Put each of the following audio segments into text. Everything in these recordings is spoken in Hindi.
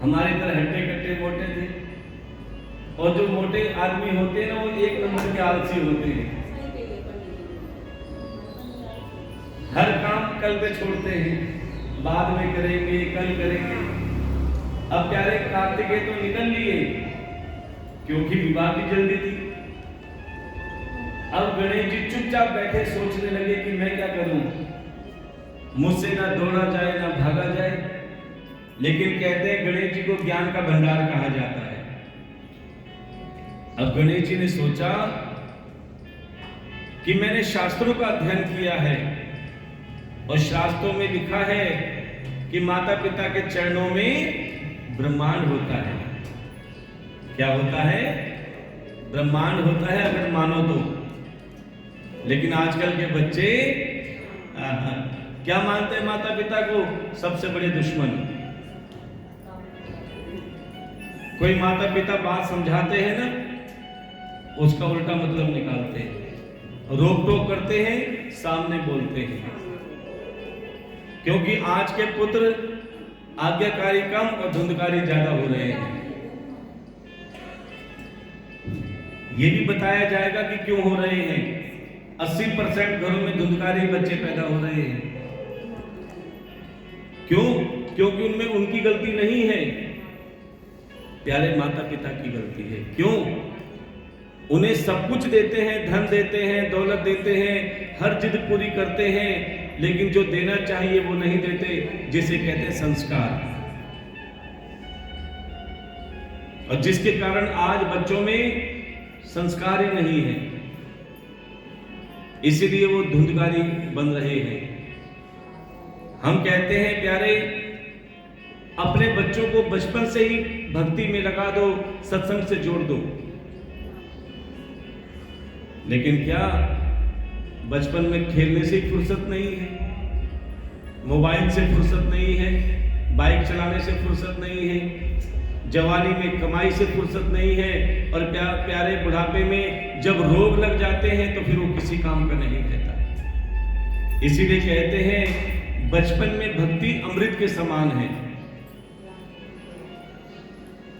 हमारे तरह हट्टे कट्टे मोटे थे। और जो मोटे आदमी होते हैं ना, वो एक नंबर के आलसी होते हैं। हर काम कल पे छोड़ते हैं, बाद में करेंगे, कल करेंगे। अब प्यारे कार्तिकेय तो निकल लिए क्योंकि विवाह की जल्दी थी। अब गणेश जी चुपचाप बैठे सोचने लगे कि मैं क्या करूं, मुझसे ना दौड़ा जाए ना भागा जाए। लेकिन कहते हैं गणेश जी को ज्ञान का भंडार कहा जाता है। अब गणेश जी ने सोचा कि मैंने शास्त्रों का अध्ययन किया है और शास्त्रों में लिखा है कि माता पिता के चरणों में ब्रह्मांड होता है। क्या होता है? ब्रह्मांड होता है, अगर मानो तो। लेकिन आजकल के बच्चे क्या मानते हैं? माता पिता को सबसे बड़े दुश्मन। कोई माता पिता बात समझाते हैं ना, उसका उल्टा मतलब निकालते हैं, रोक टोक करते हैं, सामने बोलते हैं। क्योंकि आज के पुत्र आज्ञाकारी कम और धुंधकारी ज्यादा हो रहे हैं। यह भी बताया जाएगा कि क्यों हो रहे हैं। 80% घरों में धुंधकारी बच्चे पैदा हो रहे हैं। क्यों? क्योंकि उनमें उनकी गलती नहीं है, प्यारे माता पिता की गलती है। क्यों? उन्हें सब कुछ देते हैं, धन देते हैं, दौलत देते हैं, हर जिद पूरी करते हैं, लेकिन जो देना चाहिए वो नहीं देते, जिसे कहते हैं संस्कार। और जिसके कारण आज बच्चों में संस्कार ही नहीं है, इसीलिए वो धुंधकारी बन रहे हैं। हम कहते हैं प्यारे, अपने बच्चों को बचपन से ही भक्ति में लगा दो, सत्संग से जोड़ दो। लेकिन क्या बचपन में खेलने से फुर्सत नहीं है, मोबाइल से फुर्सत नहीं है, बाइक चलाने से फुर्सत नहीं है, जवानी में कमाई से फुर्सत नहीं है, और प्यारे बुढ़ापे में जब रोग लग जाते हैं तो फिर वो किसी काम का नहीं रहता। इसीलिए कहते हैं बचपन में भक्ति अमृत के समान है।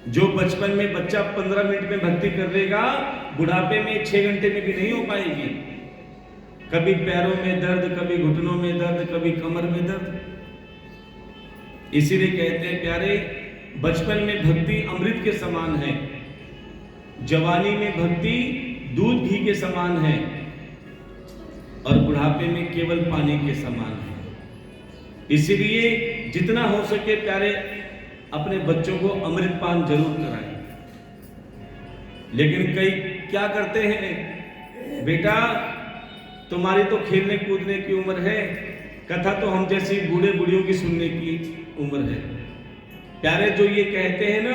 जो बचपन में बच्चा 15 मिनट में भक्ति कर लेगा, बुढ़ापे में 6 घंटे में भी नहीं हो पाएगी। कभी पैरों में दर्द, कभी घुटनों में दर्द, कभी कमर में दर्द। इसीलिए कहते हैं प्यारे, बचपन में भक्ति अमृत के समान है, जवानी में भक्ति दूध घी के समान है, और बुढ़ापे में केवल पानी के समान है। इसीलिए जितना हो सके प्यारे, अपने बच्चों को अमृतपान जरूर कराएं। लेकिन कई क्या करते हैं, बेटा तुम्हारी तो खेलने कूदने की उम्र है, कथा तो हम जैसी बूढ़े बूढ़ियों की सुनने की उम्र है। प्यारे, जो ये कहते हैं ना,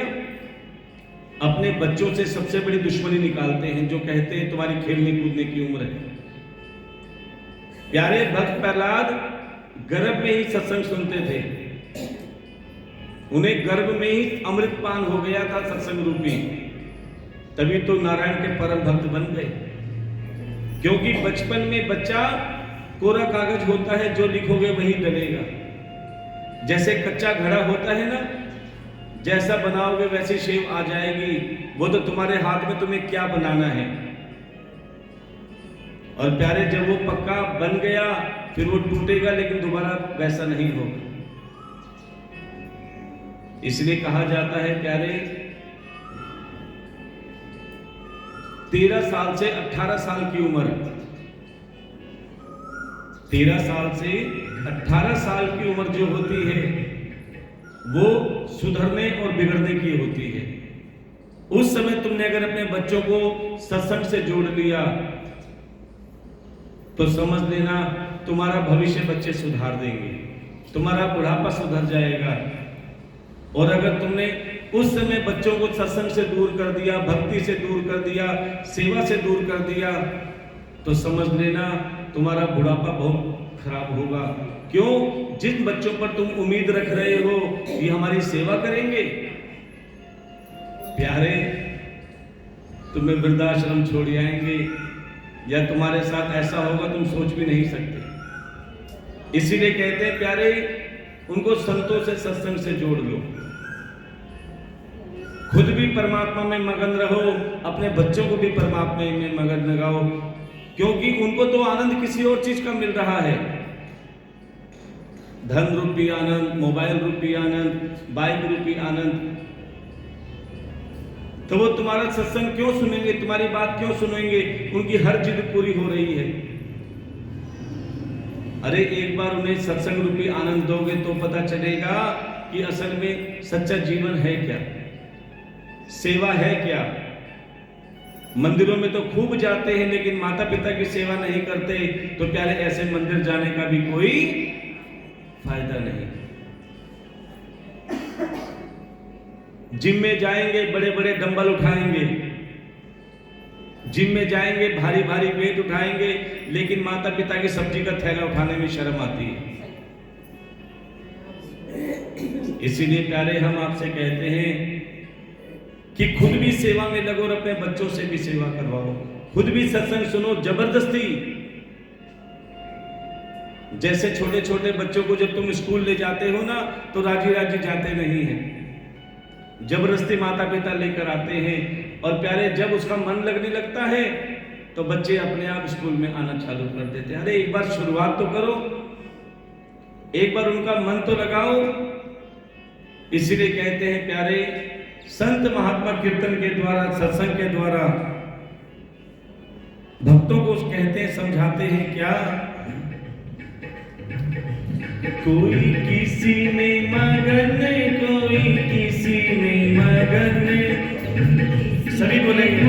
अपने बच्चों से सबसे बड़ी दुश्मनी निकालते हैं, जो कहते हैं तुम्हारी खेलने कूदने की उम्र है। प्यारे भक्त प्रहलाद गर्भ में ही सत्संग सुनते थे, उन्हें गर्भ में ही अमृतपान हो गया था सत्संग रूपी, तभी तो नारायण के परम भक्त बन गए। क्योंकि बचपन में बच्चा कोरा कागज होता है, जो लिखोगे वही डलेगा। जैसे कच्चा घड़ा होता है ना, जैसा बनाओगे वैसी शेव आ जाएगी। वो तो तुम्हारे हाथ में तुम्हें क्या बनाना है। और प्यारे, जब वो पक्का बन गया फिर वो टूटेगा, लेकिन दोबारा वैसा नहीं होगा। इसलिए कहा जाता है प्यारे, 13 साल से 18 साल की उम्र, 13 साल से 18 साल की उम्र जो होती है वो सुधरने और बिगड़ने की होती है। उस समय तुमने अगर अपने बच्चों को सत्संग से जोड़ लिया तो समझ लेना तुम्हारा भविष्य बच्चे सुधार देंगे, तुम्हारा बुढ़ापा सुधर जाएगा। और अगर तुमने उस समय बच्चों को सत्संग से दूर कर दिया, भक्ति से दूर कर दिया, सेवा से दूर कर दिया, तो समझ लेना तुम्हारा बुढ़ापा बहुत खराब होगा। क्यों? जिन बच्चों पर तुम उम्मीद रख रहे हो ये हमारी सेवा करेंगे, प्यारे तुम्हें वृद्धाश्रम छोड़ आएंगे, या तुम्हारे साथ ऐसा होगा तुम सोच भी नहीं सकते। इसीलिए कहते हैं प्यारे, उनको संतों से सत्संग से जोड़ लो। खुद भी परमात्मा में मगन रहो, अपने बच्चों को भी परमात्मा में मगन लगाओ, क्योंकि उनको तो आनंद किसी और चीज का मिल रहा है। धन रूपी आनंद, मोबाइल रूपी आनंद, बाइक रूपी आनंद। तो वो तुम्हारा सत्संग क्यों सुनेंगे, तुम्हारी बात क्यों सुनेंगे? उनकी हर जिद पूरी हो रही है। अरे एक बार उन्हें सत्संग रूपी आनंद दोगे तो पता चलेगा कि असल में सच्चा जीवन है क्या, सेवा है क्या। मंदिरों में तो खूब जाते हैं लेकिन माता पिता की सेवा नहीं करते, तो प्यारे ऐसे मंदिर जाने का भी कोई फायदा नहीं। जिम में जाएंगे, बड़े बड़े डंबल उठाएंगे, जिम में जाएंगे, भारी भारी वेट उठाएंगे, लेकिन माता पिता की सब्जी का थैला उठाने में शर्म आती है। इसीलिए प्यारे हम आपसे कहते हैं कि खुद भी सेवा में लगो और अपने बच्चों से भी सेवा करवाओ, खुद भी सत्संग सुनो जबरदस्ती। जैसे छोटे छोटे बच्चों को जब तुम स्कूल ले जाते हो ना, तो राजी राजी जाते नहीं हैं, जबरदस्ती माता पिता लेकर आते हैं। और प्यारे जब उसका मन लगने लगता है तो बच्चे अपने आप स्कूल में आना चालू कर देते हैं। अरे एक बार शुरुआत तो करो, एक बार उनका मन तो लगाओ। इसीलिए कहते हैं प्यारे, संत महात्मा कीर्तन के द्वारा, सत्संग के द्वारा भक्तों को कहते हैं, समझाते हैं क्या? कोई किसी में मगन, कोई किसी में मगन, सभी बोलेंगे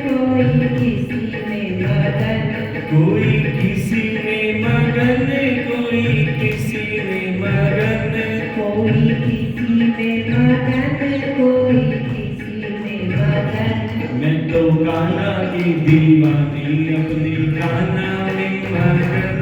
कोई किसी में मगन, कोई किसी में मगन, कोई किसी में मगन, कोई किसी में मगन, कोई किसी में मगन। मैं तो कान्हा की दीवानी, अपनी कान्हा में मगन,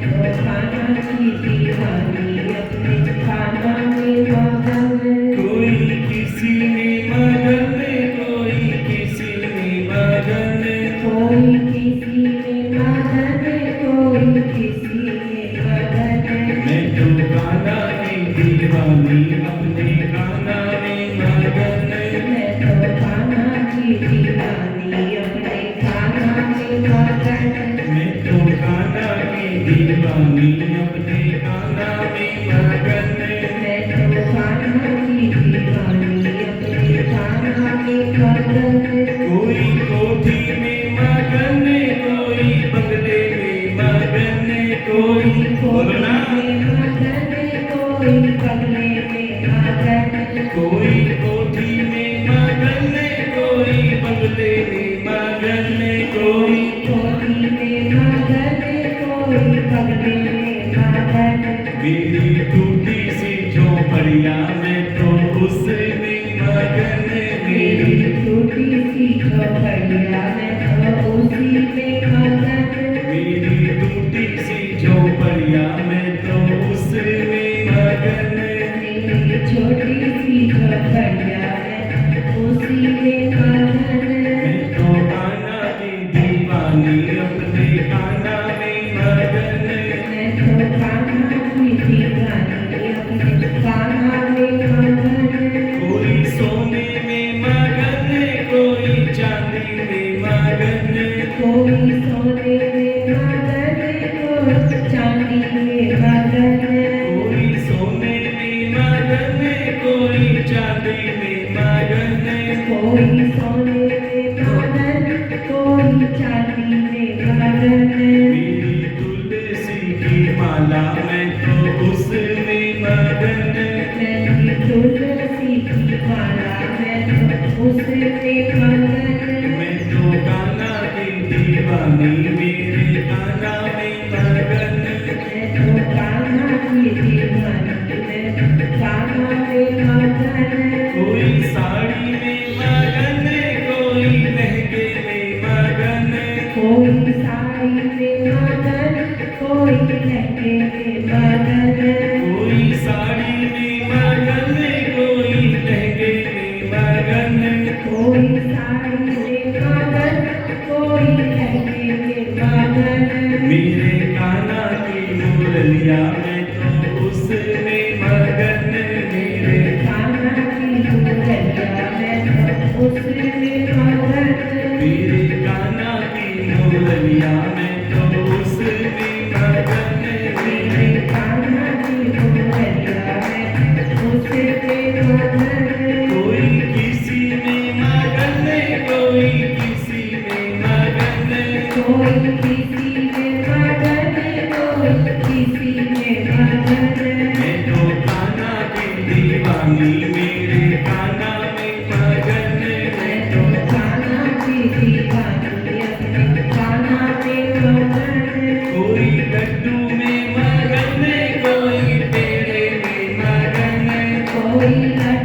तो कान्हा की दीवानी, अपने कान्हा में मगन। कोई किसी में मगन, कोई किसी में मगन, कोई किसी में मगन, कोई किसी में मगन। मैं तो कान्हा की दीवानी, अपने कान्हा में मगन, मैं तो कान्हा की दीवानी, अपने कान्हा में मगन। मैं तो कान्हा की दीवानी, अपने कान्हा में मगन। मैं तो कान्हा की दीवानी, अपने कान्हा में मगन। कोई कोठी में मगन, कोई बंगले में मगन, कोई बोलना, में मगन, कोई बगले में मगन। कोई कोठी में मगन, कोई बंगले में मगन, कोई कोठी में मगन, कोई बगले में मगन। मेरी टूटी सी झोपड़िया, मैं तो उसमें मगन, मेरी टूटी सी झोपड़िया, मैं तो उसी में मगन। मेरी टूटी सी झोपड़िया, मैं तो उसमें मगन, मेरी छोटी सी झोपड़िया, मैं उसी में मगन। मैं तो कान्हा की दीवानी, अपने कान्हा में मगन, मैं तो कान्हा की दीवानी, अपने कान्हा में मगन। कोई सोने में मगन, कोई चांदी में मगन, कोई सोने में मगन, कोई चांदी में मगन। कोई सोने में मगन, कोई चांदी में मगन, कोई सोने में मगन, कोई चांदी में मगन। मेरी तुलसी की माला, मैं तो उसमें मगन, मेरी तुलसी की माला, मैं तो उसमें मगन। मैं तो कान्हा की दीवानी, मेरे कान्हा में मगन, मैं तो कान्हा की दीवानी, मैं कान्हा में मगन। कोई साड़ी में मगन, कोई लहंगे में मगन, कोई साड़ी में मगन, कोई लहंगे में मगन। कोई साड़ी में मगन, कोई लहंगे में मगन, कोई साड़ी में मगन, कोई लहंगे में मगन। मेरे कान्हा की मुरलिया, मैं तो उसमें मगन, मेरे कान्हा की मुरलिया,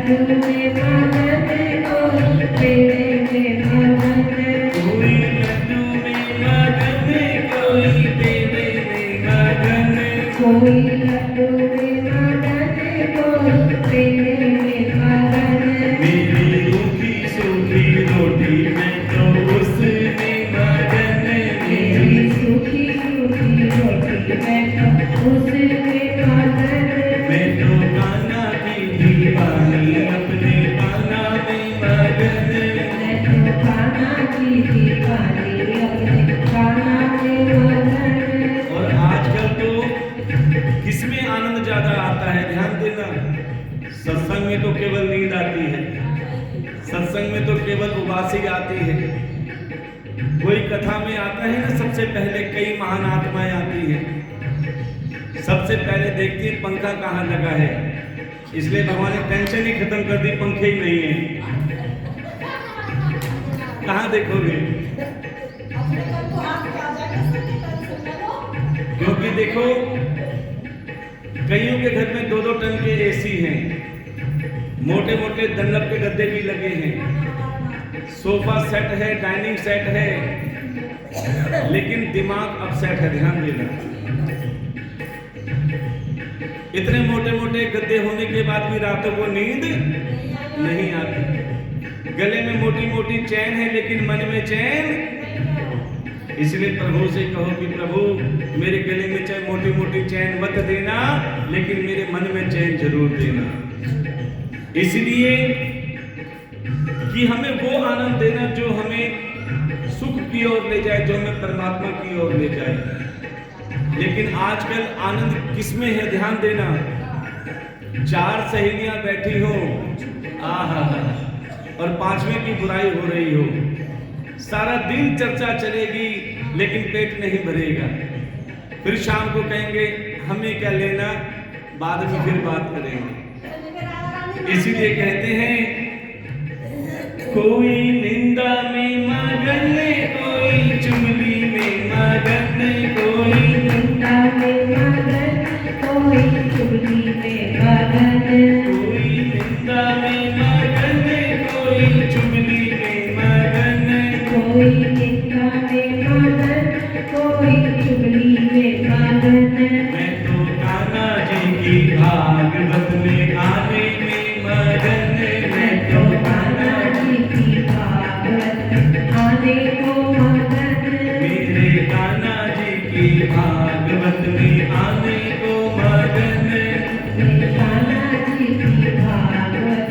लड्डू में मगन कोई पेड़े में मगन कोई लड्डू में मगन कोई पेड़े में मगन कोई लड्डू में मगन कोई पेड़े में मगन मेरी रूखी सूखी रोटी में तो उसमें मगन मेरी सूखी सूखी रोटी में तो उसमें मगन मैं तो कान्हा की दीवानी अपने कान्हा में मगन मैं तो कान्हा की दीवानी अपने कान्हा में मगन और आजकल तो किसमें आनंद ज्यादा आता है ध्यान देना सत्संग में तो केवल नींद आती है सत्संग में तो केवल उबासी आती है कोई कथा में आता है ना सबसे पहले कई महान आत्माएं आती हैं सबसे पहले देखती है पंखा कहाँ लगा है इसलिए भगवान ने टेंशन ही खत्म कर दी पंखे ही नहीं है कहाँ देखोगे क्योंकि देखो कईयों के घर में 2-2 टन के एसी हैं मोटे मोटे डनलप के गद्दे भी लगे हैं सोफा सेट है डाइनिंग सेट है लेकिन दिमाग अपसेट है ध्यान देना इतने मोटे मोटे गद्दे होने के बाद भी रातों को नींद नहीं आती गले में मोटी मोटी चैन है लेकिन मन में चैन इसलिए प्रभु से कहो कि प्रभु मेरे गले में चाहे मोटी मोटी चैन मत देना लेकिन मेरे मन में चैन जरूर देना इसलिए कि हमें वो आनंद देना जो हमें सुख की ओर ले जाए जो हमें परमात्मा की ओर ले जाए लेकिन आजकल आनंद किसमें है ध्यान देना 4 सहेलियां बैठी हो आहा और 5वें की बुराई हो रही हो सारा दिन चर्चा चलेगी लेकिन पेट नहीं भरेगा फिर शाम को कहेंगे हमें क्या लेना बाद में फिर बात करेंगे इसीलिए कहते हैं कोई निंदा में मगन कोई चुगली में मगन कोई निंदा में मगन कोई चुगली में मगन कोई निंदा में मगन कोई चुगली में मगन कोई निंदा में मगन कोई चुगली में मगन मैं तो कान्हा जी की भागवत में आने में मगन मैं तो कान्हा जी की भागवत आने को मगन मेरे कान्हा जी की भागवत में आने को मगन मेरे कान्हा जी की भागवत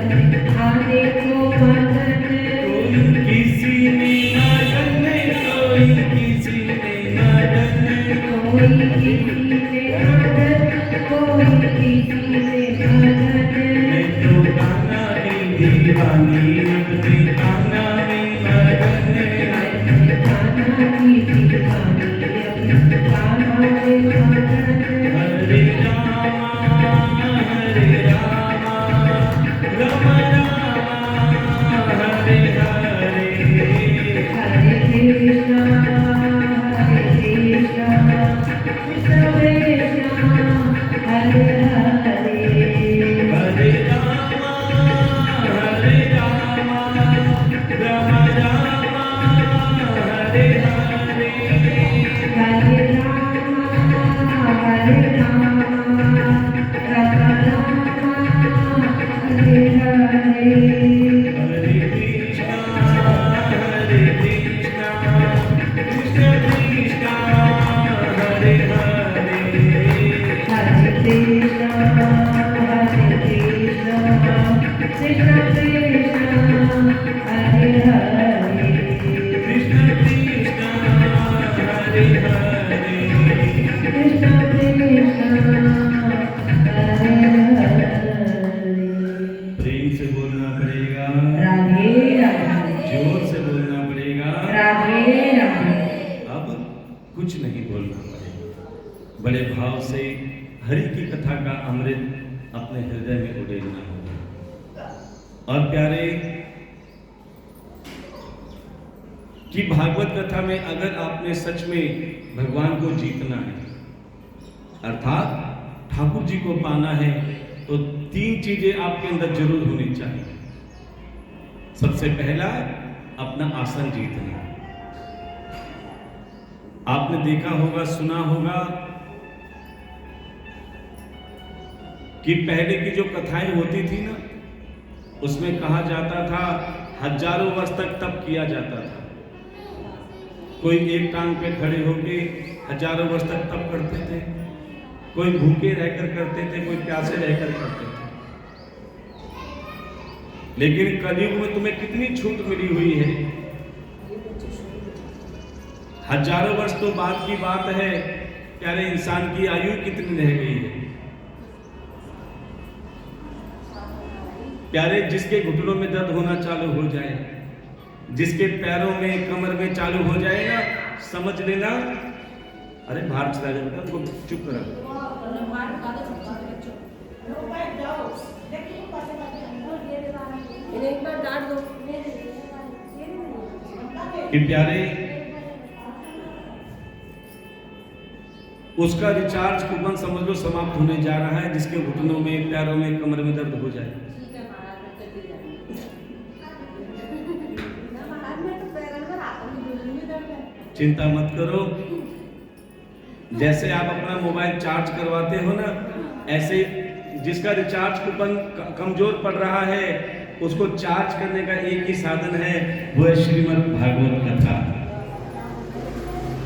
आने को मगन कोई किसी में मगन कोई किसी में मगन कोई किसी में मगन कोई किसी में मगन मैं तो कान्हा की दीवानी अपने कान्हा में मगन कान्हा की दीवानी अपने कान्हा में मगन हरे रामा राम रामा हरे हरे हरे कृष्णा कृष्ण कृष्ण हरे हरे हरे रामा राम राम हरे हरे हरे राम राम राम हरे हरे हरे कृष्णा कृष्ण कृष्ण हरे हरे हरे कृष्णा कृष्ण कृष्ण हरे हरे कृष्ण कृष्ण हरे हरे कृष्ण कृष्ण हरे हरे प्रेम से बोलना पड़ेगा राधे राधे जोर से बोलना पड़ेगा राधे राधे अब कुछ नहीं बोलना पड़ेगा बड़े भाव से हरि की कथा का अमृत अपने हृदय में उड़ेलना होगा और प्यारे कि भागवत कथा में अगर आपने सच में भगवान को जीतना है अर्थात ठाकुर जी को पाना है तो 3 चीजें आपके अंदर जरूर होनी चाहिए। सबसे पहला, अपना आसन जीतना। आपने देखा होगा, सुना होगा कि पहले की जो कथाएं होती थी ना, उसमें कहा जाता था हजारों वर्ष तक तप किया जाता था। कोई एक टांग पे खड़े होके हजारों वर्ष तक तप करते थे, कोई भूखे रहकर करते थे, कोई प्यासे रहकर करते थे। लेकिन कलयुग में तुम्हें कितनी छूट मिली हुई है। हजारों वर्ष तो बाद की बात है, प्यारे इंसान की आयु कितनी रह गई है। प्यारे, जिसके घुटनों में दर्द होना चालू हो जाए, जिसके पैरों में, कमर में चालू हो जाए ना, समझ लेना, अरे बाहर चला जाएगा, उनको चुप करा। एक बार डांट दो कि प्यारे, उसका रिचार्ज कूपन समझ लो समाप्त होने जा रहा है, जिसके घुटनों में, पैरों में, कमर में दर्द हो जाए। चिंता मत करो। जैसे आप अपना मोबाइल चार्ज करवाते हो ना, ऐसे जिसका रिचार्ज कूपन कमजोर पड़ रहा है, उसको चार्ज करने का एक ही साधन है, वो है श्रीमद् भागवत कथा।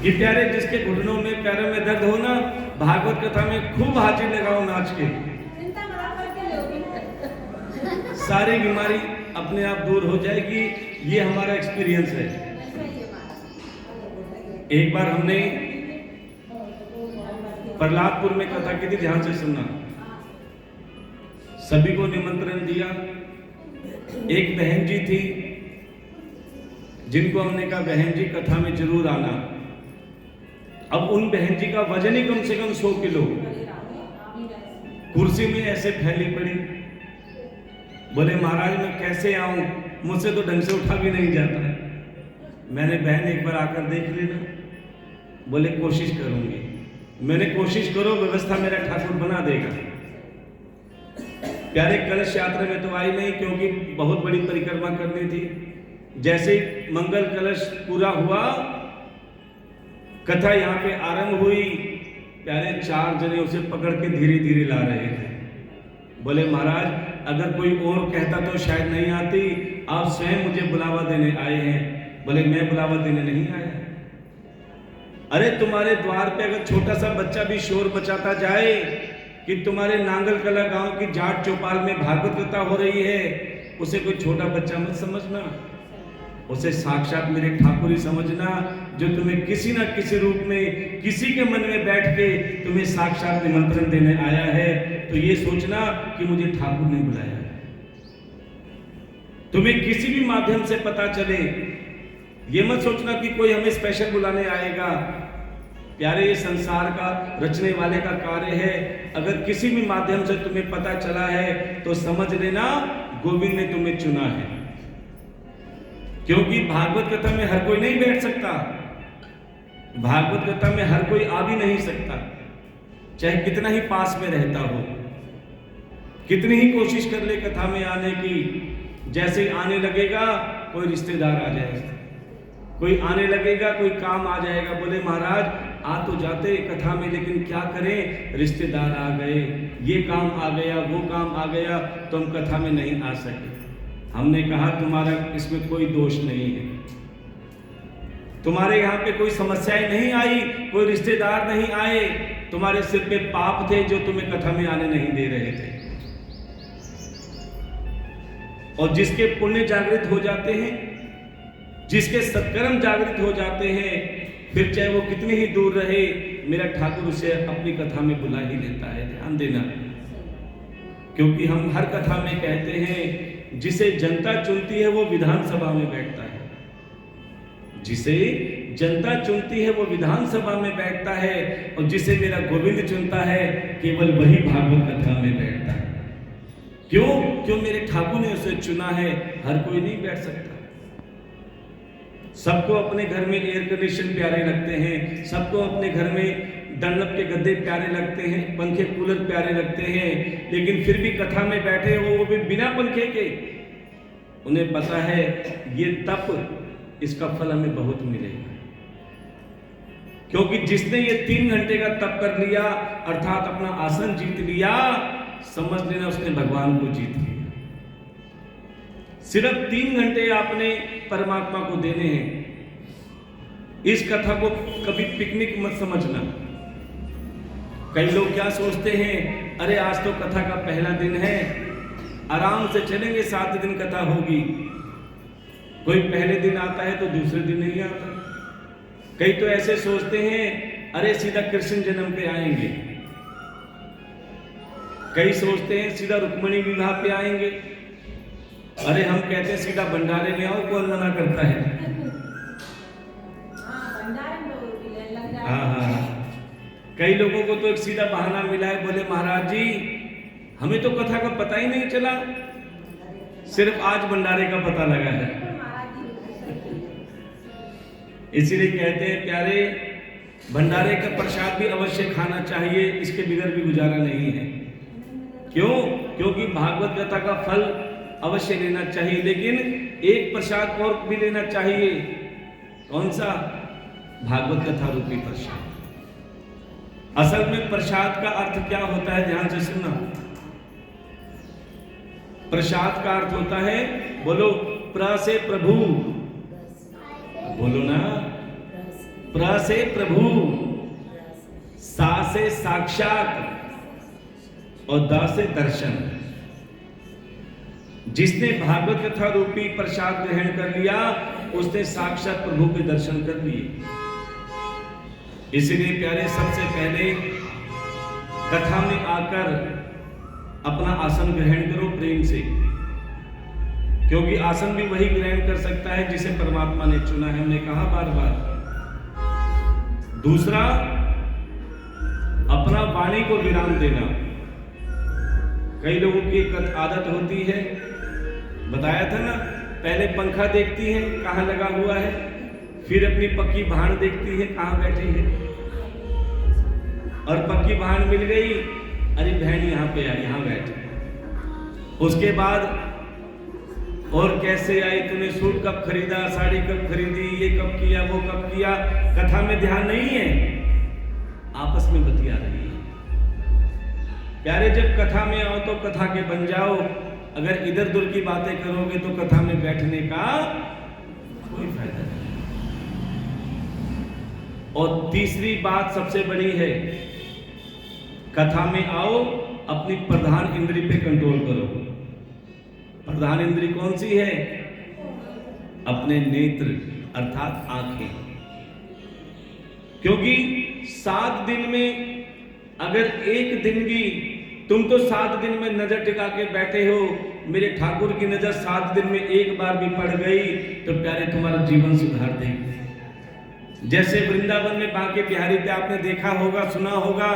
कि प्यारे, जिसके घुटनों में, पैरों में दर्द हो ना, भागवत कथा में खूब हाजिर लगाओ नाच के। सारी बीमारी अपने आप दूर हो जाएगी। ये हमारा एक्सपीरियंस है। एक बार हमने प्रहलादपुर में कथा की थी, ध्यान से सुनना। सभी को निमंत्रण दिया। एक बहन जी थी जिनको हमने कहा बहन जी कथा में जरूर आना। अब उन बहन जी का वजन ही कम से कम 100 किलो, कुर्सी में ऐसे फैली पड़ी। बोले महाराज मैं कैसे आऊं, मुझसे तो ढंग से उठा भी नहीं जाता है। मैंने बहन एक बार आकर देख लेना। बोले कोशिश करूंगी। मैंने कोशिश करो, व्यवस्था मेरा ठाकुर बना देगा। प्यारे, कलश यात्रा में तो आई नहीं क्योंकि बहुत बड़ी परिक्रमा करनी थी। जैसे मंगल कलश पूरा हुआ, कथा यहाँ पे आरंभ हुई, प्यारे 4 जने उसे पकड़ के धीरे धीरे ला रहे थे। बोले महाराज अगर कोई और कहता तो शायद नहीं आती, आप स्वयं मुझे बुलावा देने आए हैं। बोले मैं बुलावा देने नहीं आया। अरे तुम्हारे द्वार पे अगर छोटा सा बच्चा भी शोर मचाता जाए कि तुम्हारे नांगल कला गांव की जाट चौपाल में भागवत कथा हो रही है, उसे कोई छोटा बच्चा मत समझना, उसे साक्षात मेरे ठाकुर ही समझना, जो तुम्हें किसी न किसी रूप में, किसी के मन में बैठ के तुम्हें साक्षात निमंत्रण देने आया है। तो ये सोचना कि मुझे ठाकुर ने बुलाया है। तुम्हें किसी भी माध्यम से पता चले, ये मत सोचना कि कोई हमें स्पेशल बुलाने आएगा। प्यारे, ये संसार का रचने वाले का कार्य है। अगर किसी भी माध्यम से तुम्हें पता चला है तो समझ लेना गोविंद ने तुम्हें चुना है। क्योंकि भागवत कथा में हर कोई नहीं बैठ सकता, भागवत कथा में हर कोई आ भी नहीं सकता, चाहे कितना ही पास में रहता हो, कितनी ही कोशिश कर ले कथा में आने की। जैसे आने लगेगा कोई रिश्तेदार आ जाएगा, कोई आने लगेगा, कोई काम आ जाएगा। बोले महाराज आ तो जाते कथा में, लेकिन क्या करें, रिश्तेदार आ गए, ये काम आ गया, वो काम आ गया, तो हम कथा में नहीं आ सके। हमने कहा तुम्हारा इसमें कोई दोष नहीं है, तुम्हारे यहाँ पे कोई समस्याएं नहीं आई, कोई रिश्तेदार नहीं आए, तुम्हारे सिर पे पाप थे जो तुम्हें कथा में आने नहीं दे रहे थे। और जिसके पुण्य जागृत हो जाते हैं, जिसके सत्कर्म जागृत हो जाते हैं, फिर चाहे वो कितनी ही दूर रहे, मेरा ठाकुर उसे अपनी कथा में बुला ही लेता है। ध्यान देना, क्योंकि हम हर कथा में कहते हैं जिसे जनता चुनती है वो विधानसभा में बैठता है, जिसे जनता चुनती है वो विधानसभा में बैठता है, और जिसे मेरा गोविंद चुनता है केवल वही भागवत कथा में बैठता है। क्यों? क्यों मेरे ठाकुर ने उसे चुना है, हर कोई नहीं बैठ सकता। सबको अपने घर में एयर कंडीशन प्यारे लगते हैं, सबको अपने घर में डंडप के गद्दे प्यारे लगते हैं, पंखे कूलर प्यारे लगते हैं, लेकिन फिर भी कथा में बैठे हो वो भी बिना पंखे के, उन्हें पता है ये तप, इसका फल हमें बहुत मिलेगा। क्योंकि जिसने ये 3 घंटे का तप कर लिया, अर्थात अपना आसन जीत लिया, समझ लेना उसने भगवान को जीत लिया। सिर्फ 3 घंटे आपने परमात्मा को देने हैं। इस कथा को कभी पिकनिक मत समझना। कई लोग क्या सोचते हैं, अरे आज तो कथा का पहला दिन है, आराम से चलेंगे, 7 दिन कथा होगी। कोई पहले दिन आता है तो दूसरे दिन नहीं आता। कई तो ऐसे सोचते हैं, अरे सीधा कृष्ण जन्म पे आएंगे। कई सोचते हैं सीधा रुक्मिणी विवाह पे आएंगे। अरे हम कहते हैं सीधा भंडारे में आओ, कौन मना करता है? हाँ। कई लोगों को तो एक सीधा बहाना मिला है, बोले महाराज जी हमें तो कथा का पता ही नहीं चला, सिर्फ आज भंडारे का पता लगा है। इसीलिए कहते हैं प्यारे, भंडारे का प्रसाद भी अवश्य खाना चाहिए, इसके बगैर भी गुजारा नहीं है। क्यों? क्योंकि भागवत कथा का फल अवश्य लेना चाहिए, लेकिन एक प्रसाद और भी लेना चाहिए। कौन सा? भागवत कथा रूपी प्रसाद। असल में प्रसाद का अर्थ क्या होता है, ध्यान से सुनना। प्रसाद का अर्थ होता है, बोलो, प्र से प्रभु, बोलो ना, प्र से प्रभु, सा से साक्षात और द से दर्शन। जिसने भागवत कथा रूपी प्रसाद ग्रहण कर लिया, उसने साक्षात प्रभु के दर्शन कर लिए। इसलिए प्यारे, सबसे पहले कथा में आकर अपना आसन ग्रहण करो प्रेम से, क्योंकि आसन भी वही ग्रहण कर सकता है जिसे परमात्मा ने चुना है, हमने कहा बार बार। दूसरा, अपना वाणी को विराम देना। कई लोगों की एक आदत होती है, बताया था ना, पहले पंखा देखती है कहाँ लगा हुआ है, फिर अपनी पक्की भाण देखती है कहाँ बैठी है, और पक्की भाण मिल गई, अरे बहन यहाँ पे आई, यहाँ बैठी। उसके बाद और कैसे आई, तूने सूट कब खरीदा, साड़ी कब खरीदी, ये कब किया, वो कब किया, कथा में ध्यान नहीं है, आपस में बतिया रही है। प्यारे, जब कथा में आओ तो कथा के बन जाओ। अगर इधर उधर की बातें करोगे तो कथा में बैठने का कोई फायदा नहीं। और तीसरी बात सबसे बड़ी है, कथा में आओ, अपनी प्रधान इंद्री पे कंट्रोल करो। प्रधान इंद्री कौन सी है? अपने नेत्र, अर्थात आंखें। क्योंकि 7 दिन में अगर एक दिन भी तुम तो 7 दिन में नजर टिका के बैठे हो, मेरे ठाकुर की नजर 7 दिन में एक बार भी पड़ गई तो प्यारे तुम्हारा जीवन सुधार देगी। जैसे वृंदावन में बांके बिहारी पे आपने देखा होगा, सुना होगा,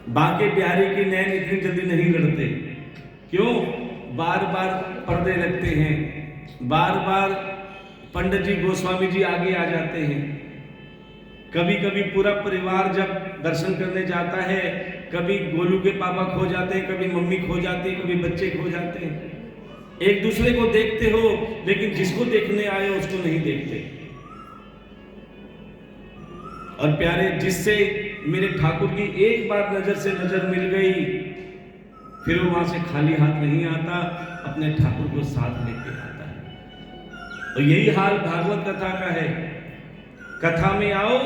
बांके बिहारी के नैन इतनी जल्दी नहीं लड़ते। क्यों? बार बार पर्दे लगते हैं, बार बार पंडित जी, गोस्वामी जी आगे आ जाते हैं। कभी कभी पूरा परिवार जब दर्शन करने जाता है, कभी गोलू के पापा खो जाते हैं, कभी मम्मी खो जाती है, कभी बच्चे खो जाते हैं। एक दूसरे को देखते हो, लेकिन जिसको देखने आए हो उसको नहीं देखते। और प्यारे, जिससे मेरे ठाकुर की एक बार नजर से नजर मिल गई, फिर वो वहां से खाली हाथ नहीं आता, अपने ठाकुर को साथ लेके आता है। और यही हाल भागवत कथा का है। कथा में आओ,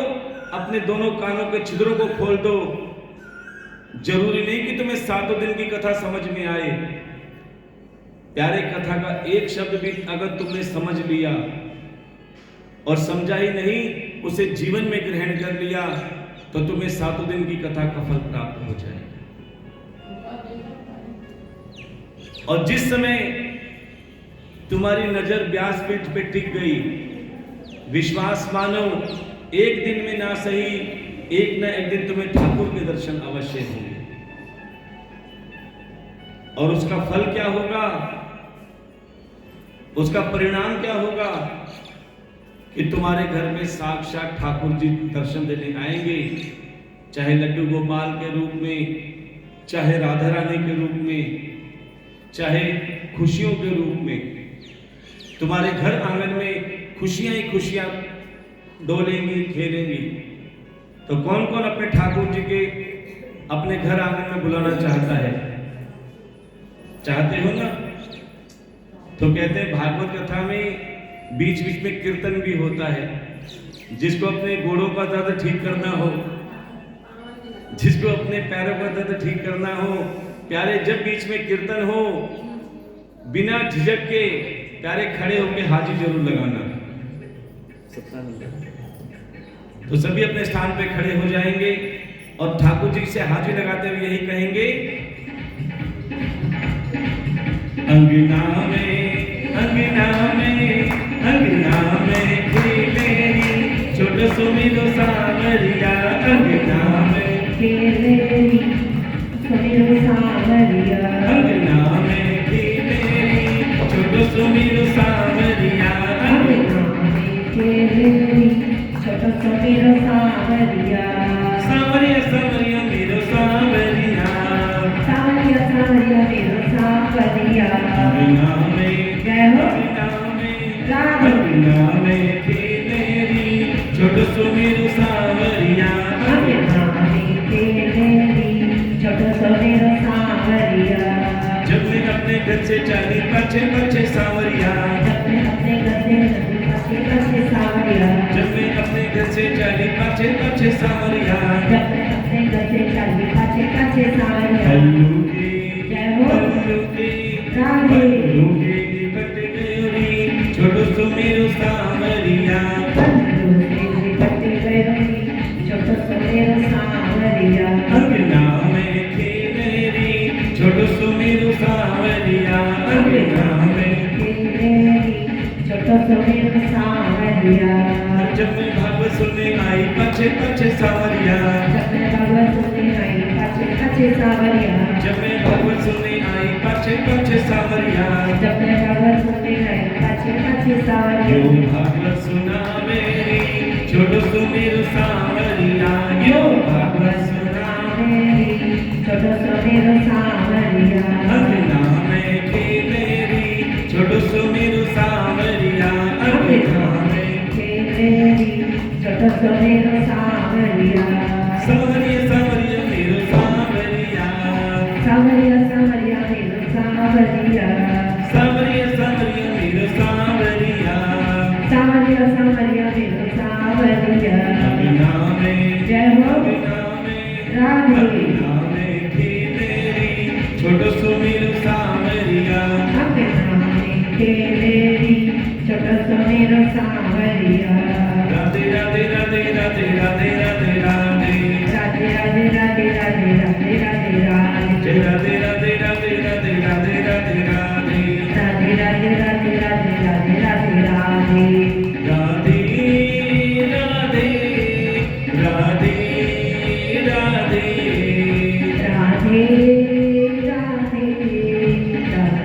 अपने दोनों कानों के छिद्रों को खोल दो। जरूरी नहीं कि तुम्हें 7 दिन की कथा समझ में आए। प्यारे, कथा का एक शब्द भी अगर तुमने समझ लिया और समझा ही नहीं, उसे जीवन में ग्रहण कर लिया, तो तुम्हें 7 दिन की कथा का फल प्राप्त हो जाएगा। और जिस समय तुम्हारी नजर व्यासपीठ पे टिक गई, विश्वास मानो, एक दिन में ना सही, एक ना एक दिन तुम्हें ठाकुर के दर्शन अवश्य होंगे। और उसका फल क्या होगा, उसका परिणाम क्या होगा? कि तुम्हारे घर में साक्षात ठाकुर जी दर्शन देने आएंगे, चाहे लड्डू गोपाल के रूप में, चाहे राधा रानी के रूप में, चाहे खुशियों के रूप में। तुम्हारे घर आंगन में खुशियां ही खुशियां डोलेंगी, खेलेंगी। तो कौन कौन अपने ठाकुर जी के अपने घर आंगन में बुलाना चाहता है? चाहते हो ना? तो कहते हैं भागवत कथा में बीच बीच में कीर्तन भी होता है। जिसको अपने घोड़ों का दर्द ठीक करना हो, जिसको अपने पैरों का दर्द ठीक करना हो, प्यारे जब बीच में कीर्तन हो, बिना झिझक के प्यारे खड़े होकर हाजिरी जरूर लगाना। तो सभी अपने स्थान पे खड़े हो जाएंगे और ठाकुर जी से हाजिरी लगाते हुए यही कहेंगे, अंगना में अंगना में अंगना में खेलेरी छोटो सुमिरो सावरिया, अंगना में खेलेरी सुमिरो सावरिया, अंगना में खेलेरी छोटो सुमिरो सावरिया, अंगना में खेलेरी छोटो सुमिरो सावरिया, सावरिया सावरिया मेरो सावरिया, सावरिया सावरिया मेरो सावरिया। अंगना में जय हो राधे, अंगना में खेलेरी छोटो सुमिरो सावरिया, अंगना में खेलेरी छोटो सुमिरो सावरिया। जब मैं अपने घर से चली पछे पछे सावरिया, जब मैं अपने घर से चली पछे पछे सावरिया, जब मैं अपने घर से चली पछे पछे सावरिया, जब मैं अपने घर से चली पछे पछे सावरिया। हल्लू के जय हो हल्लू के राधे, हल्लू के लिपट गयोरी छोटो सुमिरो सावरिया, बंधु से लिपट गयोरी छोटो सुमिरो सावरिया, अंगना में खेलेरी छोटो सुमिरो सावरिया, अंगना में खेलेरी छोटो सुमिरो सावरिया। जब मैं भागवत सुनने आई पछे पछे सावरिया, जब मैं भागवत सुनने आई पछे पछे सावरिया, जब मैं भागवत सुनने आई पछे पछे सावरिया, जब मैं भागवत सुनने आई पछे पछे सावरिया। यो भागवत सुना मेरी छोटो सुमिरो सावरिया, यो भागवत सुना मेरी छोटो सुमिरो सावरिया, अंगना में खेलेरी छोटो सुमिरो सावरिया, अंगना में खेलेरी छोटो सुमिरो सावरिया। सावरिया सावरिया मेरो सावरिया, सावरिया सावरिया मेरो सावरिया, सावरिया सावरिया मेरो सावरिया, सावरिया सावरिया मेरो सावरिया। अंगना में जय हो अंगना में राधे, अंगना में खेलेरी छोटो सुमिरो सावरिया, अंगना में खेलेरी छोटो सुमिरो सावरिया। राधे राधे राधे राधे राधे राधे राधे, राधे राधे राधे राधे राधे राधे राधे, जय राधे राधे राधे राधे राधे राधे राधे, राधे राधे राधे राधे राधे राधे राधे। राधे राधे राधे राधे, राधे राधे राधे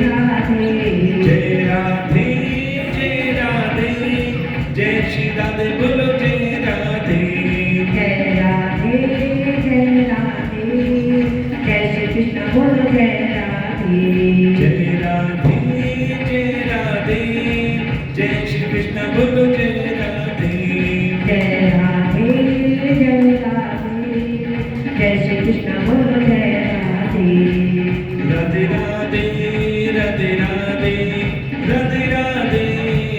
राधे, जय राधे जय राधे, जय श्री राधे बोलो जय राधे, जय राधे जय राधे, जय श्री कृष्ण बोलो जय राधे। जय राधे जय राधे, जय श्री कृष्ण बोलो जय राधे, जय राधे जय राधे, जय श्री कृष्ण बोलो जय राधे। राधे राधे राधे राधे राधे राधे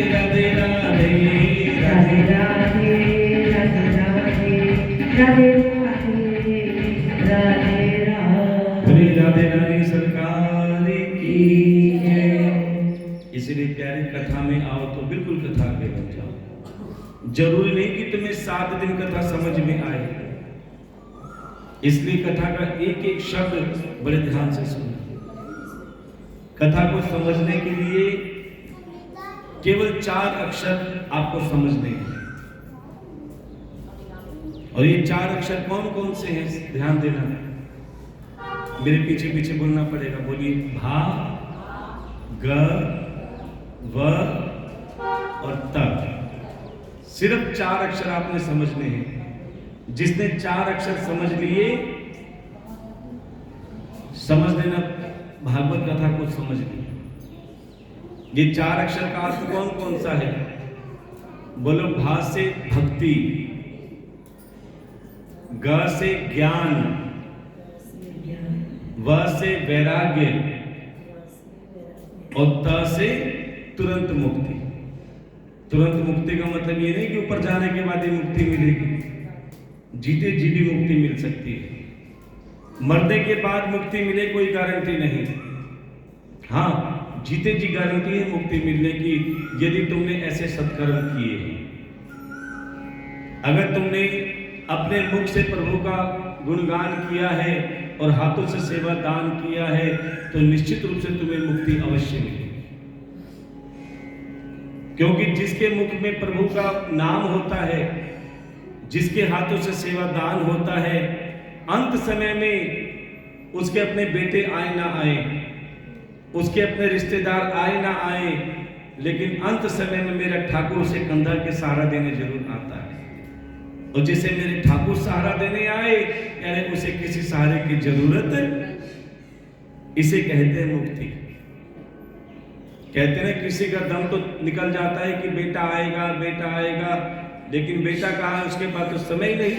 राधे राधे, राधे राधे राधे राधे राधे राधे बोले राधे राधे सरकार की जय। इसलिए प्यारी कथा में आओ तो बिल्कुल कथा के बन जाओ। जरूरी नहीं कि तुम्हें 7 दिन कथा समझ में आए, इसलिए कथा का एक एक शब्द बड़े ध्यान से सुनो। कथा को समझने के लिए केवल 4 अक्षर आपको समझने हैं, और ये 4 अक्षर कौन कौन से हैं ध्यान देना, मेरे पीछे पीछे बोलना पड़ेगा। बोलिए भा ग व और त। सिर्फ 4 अक्षर आपने समझने हैं। जिसने 4 अक्षर समझ लिए, समझ लेना भागवत कथा को समझ ली। ये 4 अक्षर का अर्थ कौन कौन सा है? बोलो, भा से भक्ति, ग से ज्ञान, व से वैराग्य और त से तुरंत मुक्ति। तुरंत मुक्ति का मतलब ये नहीं कि ऊपर जाने के बाद ही मुक्ति मिलेगी। जीते जी भी मुक्ति मिल सकती है। मरने के बाद मुक्ति मिले कोई गारंटी नहीं। हाँ, जीते जी गारंटी है मुक्ति मिलने की, यदि तुमने ऐसे सत्कर्म किए हैं। अगर तुमने अपने मुख से प्रभु का गुणगान किया है और हाथों से सेवा दान किया है, तो निश्चित रूप से तुम्हें मुक्ति अवश्य मिलेगी। क्योंकि जिसके मुख में प्रभु का नाम होता है, जिसके हाथों से सेवा दान होता है, अंत समय में उसके अपने बेटे आए ना आए, उसके अपने रिश्तेदार आए ना आए, लेकिन अंत समय में मेरा ठाकुर उसे कंधा के सहारा देने जरूर आता है। और जिसे मेरे ठाकुर सहारा देने आए, यानी उसे किसी सहारे की जरूरत, इसे कहते हैं मुक्ति। कहते हैं किसी का दम तो निकल जाता है कि बेटा आएगा बेटा आएगा, लेकिन बेटा कहाँ है उसके पास तो समय ही नहीं।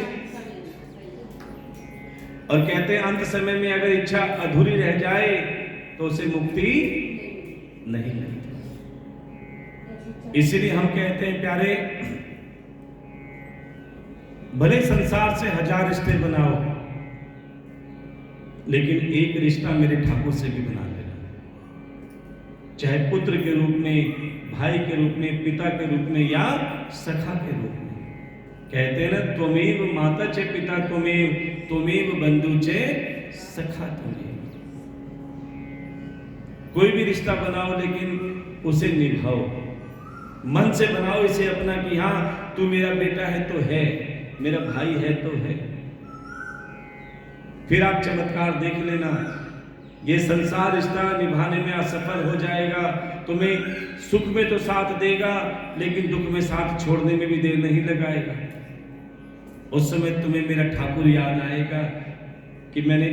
और कहते हैं अंत समय में अगर इच्छा अधूरी रह जाए तो उसे मुक्ति नहीं मिलती। इसीलिए हम कहते हैं प्यारे, भले संसार से 1000 रिश्ते बनाओ, लेकिन एक रिश्ता मेरे ठाकुर से भी बना लेना। चाहे पुत्र के रूप में, भाई के रूप में, पिता के रूप में या सखा के रूप में। कहते हैं ना, त्वमेव माता चे पिता त्वमेव, त्वमेव बंधु चे सखा त्वमेव। कोई भी रिश्ता बनाओ लेकिन उसे निभाओ, मन से बनाओ इसे अपना कि हाँ तू मेरा बेटा है तो है, मेरा भाई है तो है। फिर आप चमत्कार देख लेना। ये संसार रिश्ता निभाने में असफल हो जाएगा। तुम्हें सुख में तो साथ देगा, लेकिन दुख में साथ छोड़ने में भी देर नहीं लगाएगा। उस समय तुम्हें मेरा ठाकुर याद आएगा कि मैंने